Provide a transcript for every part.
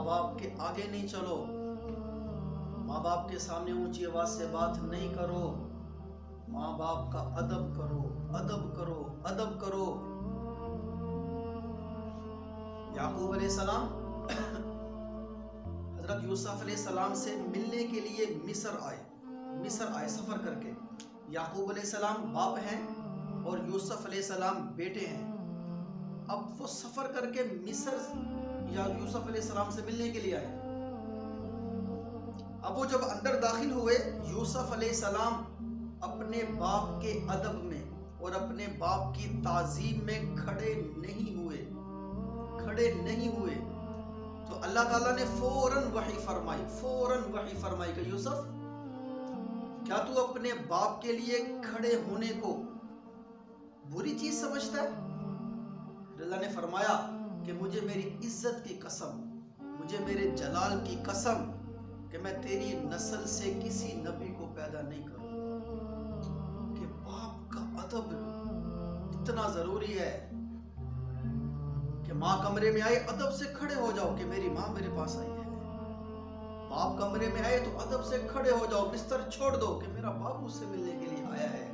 ماں باپ کے آگے نہیں چلو، ماں باپ کے سامنے اونچی آواز سے بات نہیں کرو، ماں باپ کا ادب کرو، ادب کرو، ادب کرو۔ یعقوب علیہ السلام حضرت یوسف علیہ السلام سے ملنے کے لیے مصر آئے سفر کر کے۔ یعقوب علیہ السلام باپ ہیں اور یوسف علیہ السلام بیٹے ہیں۔ اب وہ سفر کر کے مصر یا یوسف علیہ السلام سے ملنے کے لیے آئے۔ اب وہ جب اندر داخل ہوئے، یوسف علیہ السلام اپنے باپ کے ادب میں اور اپنے باپ کی تعظیم میں کھڑے نہیں ہوئے۔ تو اللہ تعالیٰ نے فوراً وحی فرمائی کہ یوسف، کیا تو اپنے باپ کے لیے کھڑے ہونے کو بری چیز سمجھتا ہے؟ اللہ نے فرمایا کہ مجھے میری عزت کی قسم، مجھے میرے جلال کی قسم کہ میں تیری نسل سے کسی نبی کو پیدا نہیں کروں۔ کہ باپ کا ادب اتنا ضروری ہے کہ ماں کمرے میں آئے ادب سے کھڑے ہو جاؤ کہ میری ماں میرے پاس آئی ہے۔ باپ کمرے میں آئے تو ادب سے کھڑے ہو جاؤ، بستر چھوڑ دو کہ میرا باپ مجھ سے ملنے کے لیے آیا ہے۔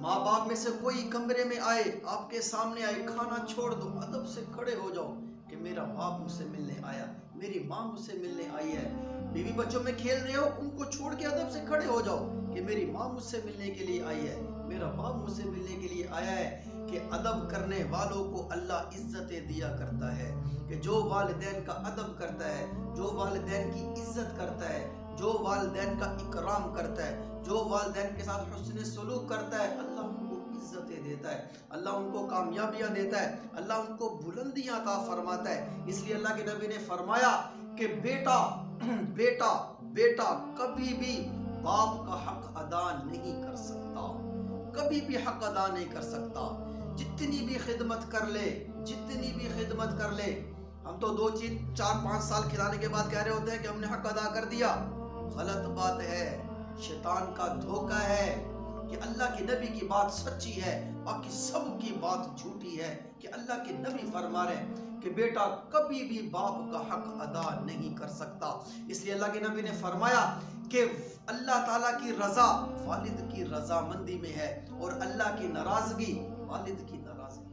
ماں باپ میں سے کوئی کمرے میں آئے، آپ کے سامنے آئے، کھانا چھوڑ دو، ادب سے کھڑے ہو جاؤ کہ میرا باپ مجھ سے ملنے آیا، میری ماں مجھ سے ملنے آئی ہے۔ بیوی بچوں میں کھیل رہے ہو، ان کو چھوڑ کے ادب سے کھڑے ہو جاؤ کہ میری ماں مجھ سے ملنے کے لیے آئی ہے، میرا باپ مجھ سے ملنے کے لیے آیا ہے۔ کہ ادب کرنے والوں کو اللہ عزتیں دیا کرتا ہے، کہ جو والدین کا ادب کرتا ہے، جو والدین کی عزت کرتا ہے، جو والدین کا اکرام کرتا ہے، جو والدین کے ساتھ حسن سلوک کرتا ہے، اللہ ان کو عزتیں دیتا ہے، اللہ ان کو کامیابیاں دیتا ہے، اللہ ان کو بلندیاں عطا فرماتا ہے۔ اس لیے اللہ کے نبی نے فرمایا کہ بیٹا کبھی بھی باپ کا حق ادا نہیں کر سکتا، کبھی بھی حق ادا نہیں کر سکتا، جتنی بھی خدمت کر لے۔ ہم تو 4-5 سال کھلانے کے بعد کہہ رہے ہوتے ہیں کہ ہم نے حق ادا کر دیا۔ غلط بات ہے، شیطان کا دھوکہ ہے کہ اللہ کے نبی کی بات سچی ہے، باقی سب کی بات جھوٹی ہے۔ کہ اللہ کے نبی فرما رہے ہیں کہ بیٹا کبھی بھی باپ کا حق ادا نہیں کر سکتا۔ اس لیے اللہ کے نبی نے فرمایا کہ اللہ تعالیٰ کی رضا والد کی رضامندی میں ہے، اور اللہ کی ناراضگی والد کی ناراضگی۔